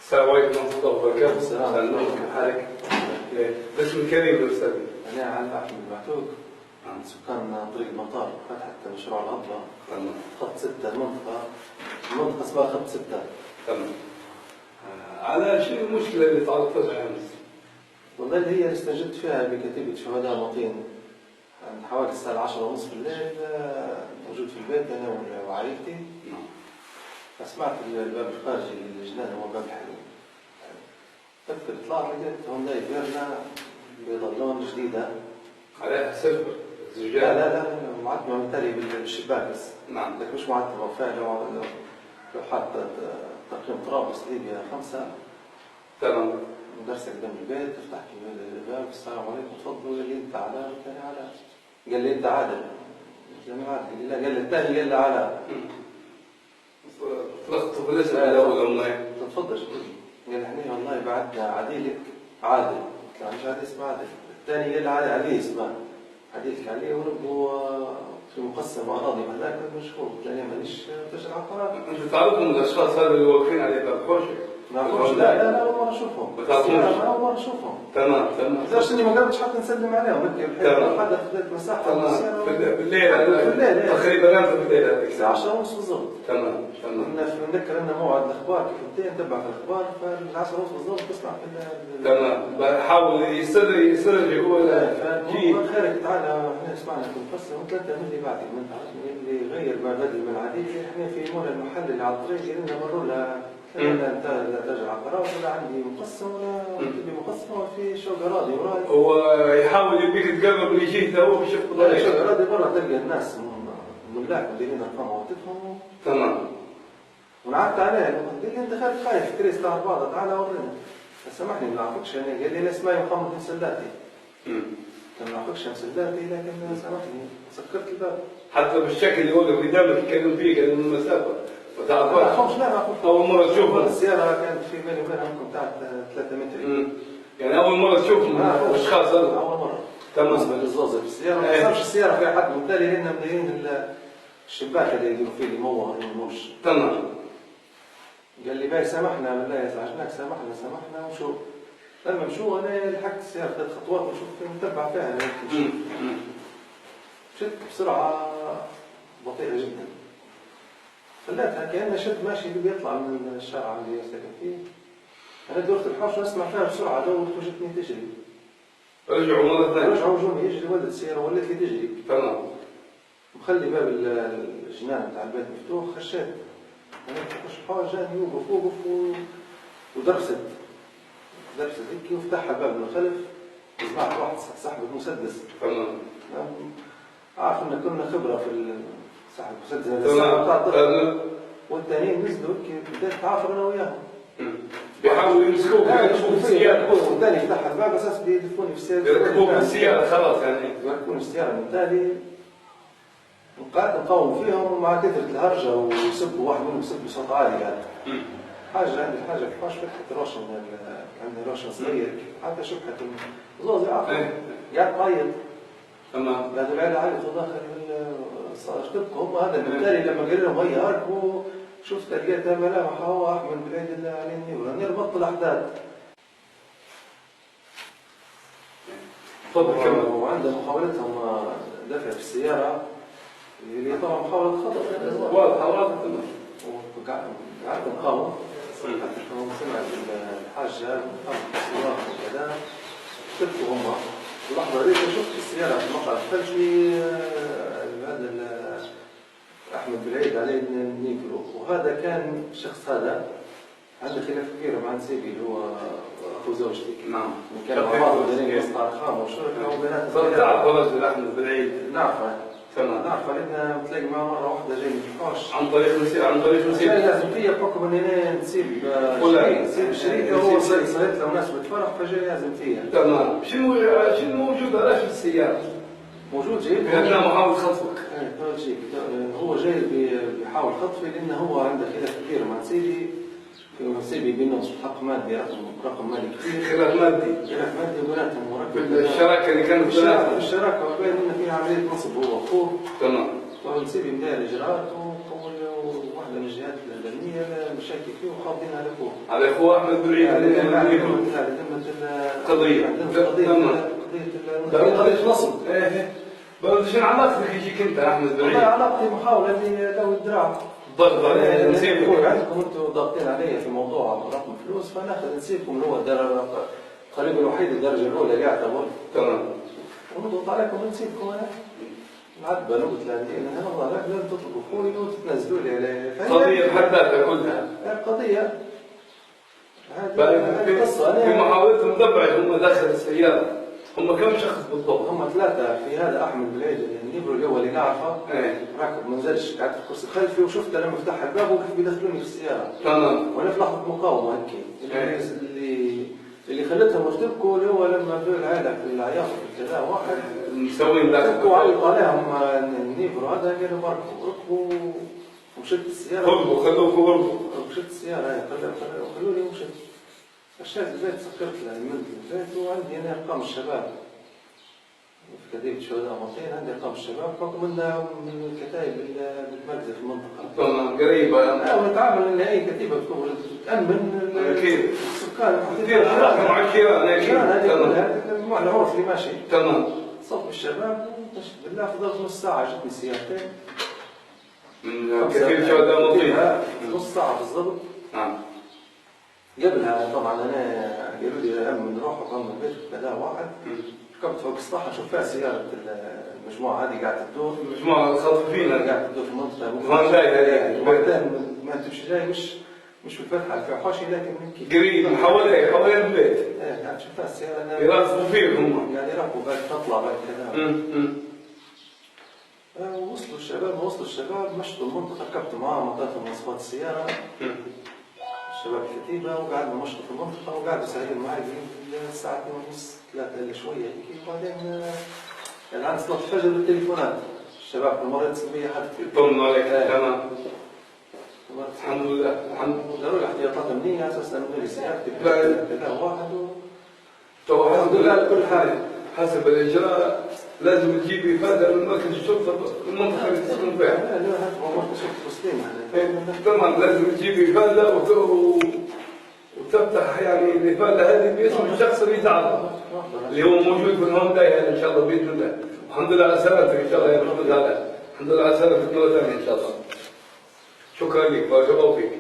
السلام عليكم ورحمة الله وبركاته. السلام عليكم، كيف حالك؟ باسم كريم أستاذ. أنا علي أحمد معتوق، سكان طريق المطار، فتحت مشروع الهضبة. تمام. خط 6 المنطقة اسمها خط 6. تمام. على شنو المشكلة اللي تعرضت لها أمس؟ والله اللي هي استجبت فيها بكتيبة شهداء مطين عند حوالي الساعة 10:30 بالليل، موجود في البيت أنا وعائلتي. نعم. فسمعت الباب الخارجي للجنان هو باب الحلو. فكر طلعت لقيت هونداي فيرنا بيض اللون جديدة. عليها سلفر زجاج؟ لا معتمة من تالي بالشباك بس. نعم. لكن مش معتمة فعلا. لو حاط تقييم طرابلس ليبيا 5. تمام. مدرسة قدام البيت، تفتح الباب، السلام عليكم تفضلوا. قال لي أنت علاء؟ قلت له علاء. قال لي أنت عادل؟ قلت له عادل. قال لي لا. قال لي الثاني قال لي علاء. طلقت بالاسم الأول والله. تفضل. قال لي احنا والله بعدنا عديلك عادل. قلت له مش عادل اسمه عادل. الثاني قال لي علي اسمه عديلك علي، ونبقوا في مقسم أراضي هذاك مشهور. قلت له أنا مانيش تاجر عقارات. أنت تعرفهم الأشخاص هذول اللي واقفين على باب الحوشة؟ لا أول مرة أشوفهم. أول مرة أشوفهم. تمام. لدرجة إني ما قدرتش حتى نسلم عليهم. تمام. حتى خذيت مساحة بالليل تقريبا امتى بالليل هذيك؟ الساعة 10:30 بالضبط. تمام. نذكر أن موعد الأخبار كيف نتبع في الأخبار، فال 10:30 بالضبط تسمع في تمام. بحاول يسترجع هو فالمهم خيرك تعالى. احنا سمعنا في المقسم وثلاثة من اللي بعدك من اللي غير ما بدل من عديد. احنا في مول المحل اللي على الطريق قلنا مروا له لا تاجر عقارات ولا عندي مقسم ولا تبي مقسم وفي شوق اراضي وراي. هو يحاول يبيك تقرب اللي يجيه هو باش يفقد شوق اراضي برا تلقى الناس ملاك مديرين ارقام هواتفهم. تمام. ونعدت عليه قال لي انت خايف كريس تاع بعض تعال ورينا. سامحني ما نعرفكش انا. قال لي انا اسمي محمد بن سلاتي. ما نعرفكش مسلاتي لكن سامحني سكرت الباب. حتى بالشكل اللي وقف قدامك يتكلم فيه قال من المسافه ما تعرفهاش. لا ما أعرف. اول مره تشوفه. السياره كانت في بيني وبينها ممكن بتاع 3 متر. يعني اول مره تشوفهم الاشخاص هذول؟ اول مره. تمام. بالنسبه للزوزه في السياره ما صارش السياره فيها حد، وبالتالي لنا مديرين الشباك اللي يديروا فيه اللي موه الموش. تمام. قال لي باي سامحنا بالله ازعجناك، سامحنا وشو. لما مشوا انا لحقت السياره 3 خطوات وشوف متبع فيها. مشيت بسرعه بطيئه جدا. خليتها كأنه شد ماشي بيطلع من الشارع اللي ساكن فيه. أنا دورت الحوش وأسمع فيها بسرعة دورت وجتني تجري. رجعوا مرة ثانية؟ رجعوا جوني يجري ولد السيارة ولت لي تجري. تمام. مخلي باب الجنان بتاع البيت مفتوح. خشيت. أنا خش الحوش جاني وقف ودرست هيك وفتح الباب من الخلف. سمعت واحد سحب المسدس. تمام. أعرف إن كنا خبرة في سحب المسدس. تمام. والتانيين نزلوا بديت اتعافر انا وياهم. بيحاولوا يمسكوك يركبوك في السيارة. والثاني فتح الباب اساس بيدفوني في السيارة. يركبوك في السيارة خلاص يعني. يركبوني في السيارة من تالي وقعدت نقاوم فيهم ومع كثرة الهرجة ويسبوا واحد منهم يسب بصوت عالي يعني. عندي حاجة في الحوش فتحت روشن عندي روشن صغير حتى شبحة الزوز عارف. قاعد طاير. تمام. قاعد العيلة علقوا داخل اشتبكوا هم هذا بالتالي لما قال لهم هيا اركبوا شفت لقيتها ملامح هو احمد بالعيد اللي على النيورة ربطت الاحداث. تفضل كمل. وعند محاولتهم دفع في السيارة اللي طبعا محاولة خطأ. واضحة تمام. وقعدت نقاوم حتى سمع الحاجة الصراخ وكذا. اشتبكوا هم. اللحظة هذيك شفت السيارة في المقعد الخلفي هذا أحمد بالعيد عليه نيكرو. وهذا كان الشخص هذا عنده خلاف كبير مع نسيبي اللي هو أخو زوجتي. نعم. كان مع بعض مديرين مصنع خام وشركة وبيناتهم. تعرف رجل أحمد بالعيد؟ نعرفه. تمام. نعرفه لأننا بتلاقي معه مرة واحدة جاي من الحوش. عن طريق نسيب. كان لازم فيا بحكم إني أنا نسيب الشريكة وهو صارت له مناسبة فرح فجاي لازم فيها. تمام. شنو موجود على في السيارة؟ موجود جاي. بأنه محاول خطفك. هو جاي بيحاول خطفي لأنه هو عنده خلاف كبير مع نسيبي. نسيبي بينهم حق مادي رقم مالي كثير. خلاف مادي بيناتهم مركب. الشراكة اللي كانت في الشراكة وبين إن فيها عملية نصب هو أخوه. تمام. ونسيبي بداية الإجراءات وواحد بين الجهات الأمنية المشاكل فيه وخاضينها لفوق. على اخوه احمد بن عيد قضيه قضية نصب. برضه شنو علاقتك يجيك انت احمد بن عيد؟ والله علاقتي محاولة ذوي الدراع. ضغط عليه نسيبكم عندكم انتم ضاغطين علي في موضوع رقم فلوس فناخذ نسيبكم اللي هو القريب الوحيد الدرجة الأولى يعتبر. تمام. ونضغط عليكم ونسيبكم انا. العتبة نقطة لأن أنا والله لازم تطلبوا أخوي وتتنازلوا لي عليه. قضية بحد ذاتها كلها. قضية. هذه قصة. في محاولتهم ضبع هم داخل السيارة. هم كم شخص بالضبط؟ هم 3 في هذا أحمد بالعيد النيبرو اللي هو اللي نعرفه. راكب ما نزلش قاعد في الكرسي الخلفي وشفته لما فتح الباب وكيف بيدخلوني في السيارة. تمام. وأنا في لحظة مقاومة هيك. اللي خلتهم يرتبكوا اللي هو لما في العائلة في العياط في كذا واحد مسوين ذاك. ركبوا علقوا عليهم النيبرو هذا قالوا ركبوا ومشيت السيارة. خذوه. مشيت السيارة خلوني ومشيت. أشياء البيت سكرت لها المنزل البيت وعندي أنا أرقام الشباب. في كتيبة شهداء مرتين عندي أرقام الشباب بحكم أنها من الكتائب المتمركزة في المنطقة. تمام قريبة. ونتعامل أن أي كتيبة تأمن أكيد. السكان. كثير علاقة مع الكيران أكيد. هذه المجموعة العرف اللي ماشي. تمام. صف الشباب تشهد بالله فضلت نص ساعة جتني سيارتين. من كثير شهداء مرتين. نص ساعة بالضبط. نعم. قبلها طبعا أنا قالوا لي أمن روح وأمن البيت كذا واحد. ركبت فوق السطح أشوف فيها سيارة المجموعة هذه قاعدة تدور. المجموعة الخاطفين قاعدة تدور في المنطقة. فان جاي ما تمشي جاي مش في الفتحة الفحوشي لكن قريب حوالين البيت. قاعد تشوف فيها السيارة. يراقبوا فيك هم. يعني يراقبوا بعد تطلع بعد كذا. وصلوا الشباب مشطوا المنطقة ركبت معاهم أعطيتهم مواصفات السيارة. الشباب الكتيبة وقعدنا نشطوا في المنطقة وقعدوا ساعدين معي الساعة 2:30 3 إلا شوية هيك وبعدين الآن صلاة الفجر بالتليفونات الشباب المرة تسميها حد يطمنوا عليك. تمام. الحمد لله داروا لي احتياطات أمنية على أساس أنه لي سيارتي كذا واحد الحمد لله على كل حال حسب الإجراء لازم تجيب إفادة من مركز الشرطة المنطقة اللي تسكن فيها. لا هذا هو مركز الشرطة مسلم. تمام لازم تجيب إفادة وتفتح يعني الإفادة هذه باسم الشخص اللي تعرفه اللي هو موجود في الهونداي يعني إن شاء الله بإذن الله. الحمد لله على سلامتك إن شاء الله يا محمد. الحمد لله على سلامتك مرة ثانية إن شاء الله. شكرا لك بارك الله فيك.